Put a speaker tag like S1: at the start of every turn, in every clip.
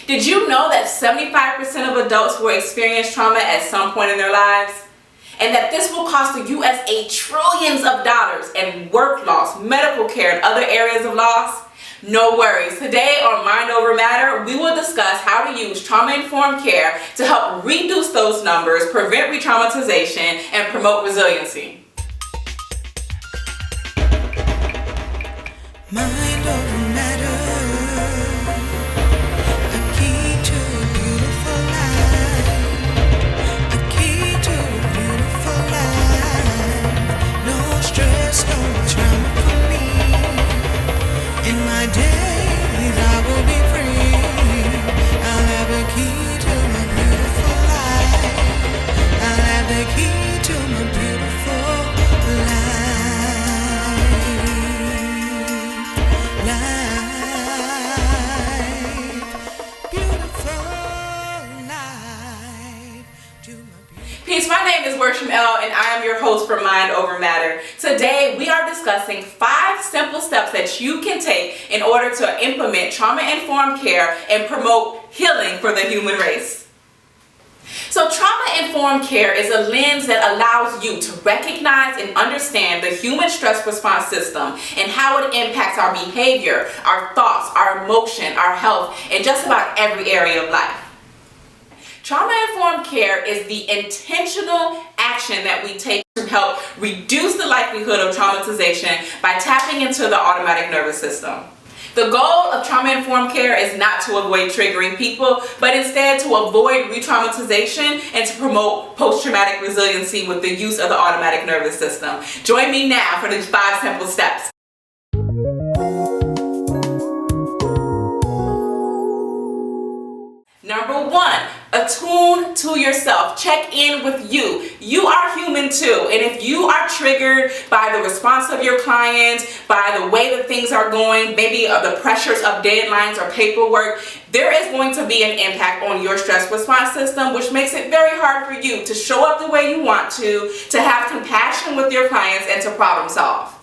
S1: Did you know that 75% of adults will experience trauma at some point in their lives? And that this will cost the USA trillions of dollars in work loss, medical care, and other areas of loss? No worries. Today on Mind Over Matter, we will discuss how to use trauma-informed care to help reduce those numbers, prevent re-traumatization, and promote resiliency.
S2: Mind over matter, a key to a beautiful life, a key to a beautiful life. No stress, no trauma for me. In my days I will be free. I'll have a key to my beautiful life. I'll have the key to my beautiful life.
S1: Peace, my name is Worsham L and I am your host for Mind Over Matter. Today we are discussing 5 simple steps that you can take in order to implement trauma-informed care and promote healing for the human race. So trauma-informed care is a lens that allows you to recognize and understand the human stress response system and how it impacts our behavior, our thoughts, our emotion, our health, and just about every area of life. Trauma-informed care is the intentional action that we take to help reduce the likelihood of traumatization by tapping into the automatic nervous system. The goal of trauma-informed care is not to avoid triggering people, but instead to avoid re-traumatization and to promote post-traumatic resiliency with the use of the automatic nervous system. Join me now for these 5 simple steps. Number 1, attune to yourself. Check in with you. You are human too. And if you are triggered by the response of your clients, by the way that things are going, maybe the pressures of deadlines or paperwork, there is going to be an impact on your stress response system, which makes it very hard for you to show up the way you want to have compassion with your clients, and to problem solve.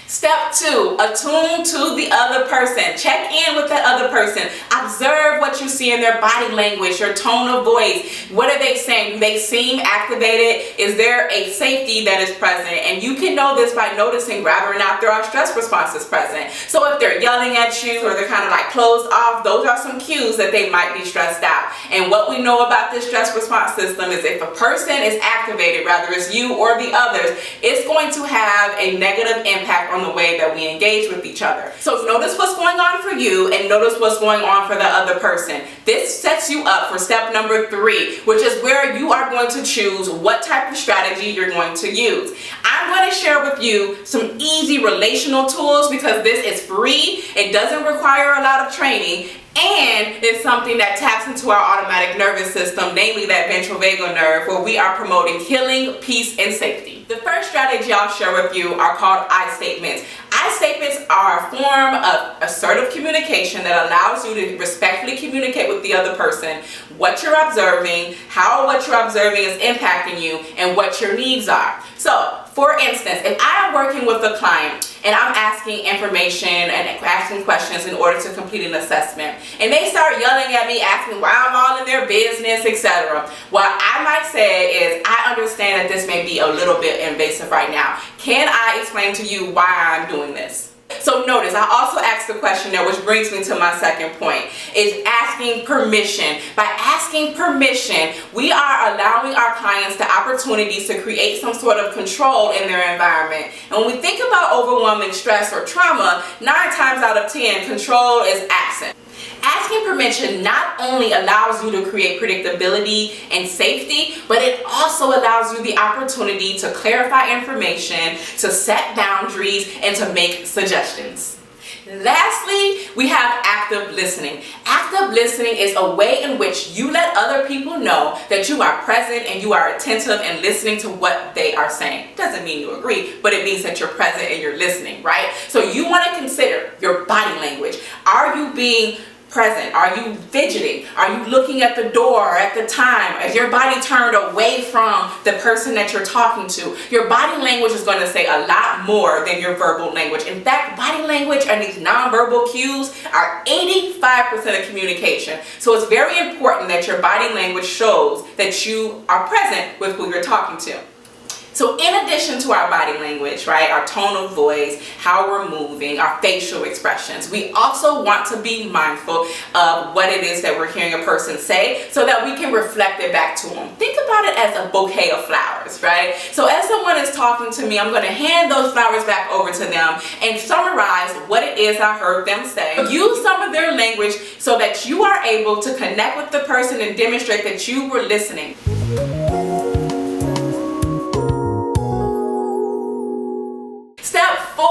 S1: Step 2, attune to the other person. Check in with that other person. Observe what you see in their body language, your tone of voice. What are they saying? Do they seem activated? Is there a safety that is present? And you can know this by noticing whether or not there are stress responses present. So if they're yelling at you or they're kind of like closed off, those are some cues that they might be stressed out. And what we know about this stress response system is if a person is activated, whether it's you or the others, it's going to have a negative impact on the way that we engage with each other. So notice what's going on for you and notice what's going on for the other person. This sets you up for step number 3, which is where you are going to choose what type of strategy you're going to use. I'm going to share with you some easy relational tools because this is free. It doesn't require a lot of training. And it's something that taps into our automatic nervous system, namely that ventral vagal nerve, where we are promoting healing, peace, and safety. The first strategy I'll share with you are called I statements. I statements are a form of assertive communication that allows you to respectfully communicate with the other person what you're observing, how what you're observing is impacting you, and what your needs are. So, for instance, if I am working with a client and I'm asking information and asking questions in order to complete an assessment, and they start yelling at me, asking why I'm all in their business, etc. What I might say is, I understand that this may be a little bit invasive right now. Can I explain to you why I'm doing this? So notice, I also asked the question there, which brings me to my second point, is asking permission. By asking permission, we are allowing our clients the opportunities to create some sort of control in their environment. And when we think about overwhelming stress or trauma, 9 times out of 10, control is absent. Asking permission not only allows you to create predictability and safety, but it also allows you the opportunity to clarify information, to set boundaries, and to make suggestions. Lastly, we have active listening. Active listening is a way in which you let other people know that you are present and you are attentive and listening to what they are saying. Doesn't mean you agree, but it means that you're present and you're listening, right? So you want to consider your body language. Are you being present? Are you fidgeting? Are you looking at the door at the time? Is your body turned away from the person that you're talking to? Your body language is going to say a lot more than your verbal language. In fact, body language and these nonverbal cues are 85% of communication. So it's very important that your body language shows that you are present with who you're talking to. So in addition to our body language, right, our tone of voice, how we're moving, our facial expressions, we also want to be mindful of what it is that we're hearing a person say so that we can reflect it back to them. Think about it as a bouquet of flowers, right? So as someone is talking to me, I'm going to hand those flowers back over to them and summarize what it is I heard them say. Use some of their language so that you are able to connect with the person and demonstrate that you were listening. Step 4,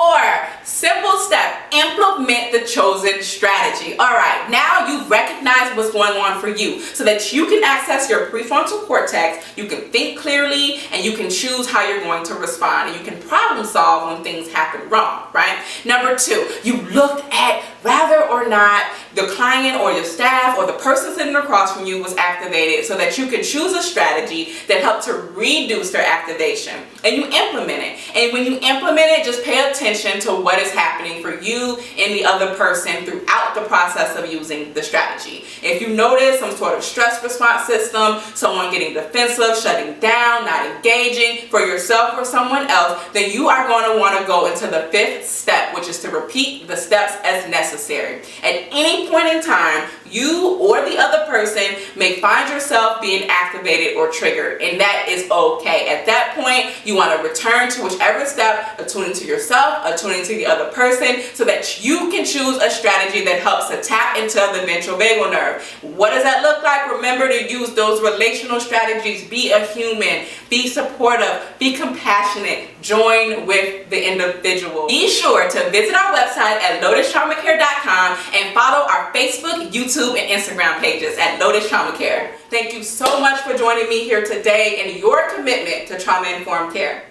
S1: simple step, implement the chosen strategy. All right, now you've recognized what's going on for you so that you can access your prefrontal cortex, you can think clearly, and you can choose how you're going to respond, and you can problem solve when things happen wrong, right? Number 2, you look at whether or not the client or your staff or the person sitting across from you was activated so that you can choose a strategy that helps to reduce their activation, and you implement it. And when you implement it, just pay attention to what is happening for you and the other person throughout the process of using the strategy. If you notice some sort of stress response system, someone getting defensive, shutting down, not engaging for yourself or someone else, then you are going to want to go into the 5th step, which is to repeat the steps as necessary. At any point in time, you or the other person may find yourself being activated or triggered, and that is okay. At that point, you want to return to whichever step, attuning to yourself, attuning to the other person, so that you can choose a strategy that helps to tap into the ventral vagal nerve. What does that look like? Remember to use those relational strategies. Be a human, be supportive, be compassionate, join with the individual. Be sure to visit our website at lotustraumacare.com and follow our Facebook, YouTube, and Instagram pages at Lotus Trauma Care. Thank you so much for joining me here today and your commitment to trauma-informed care.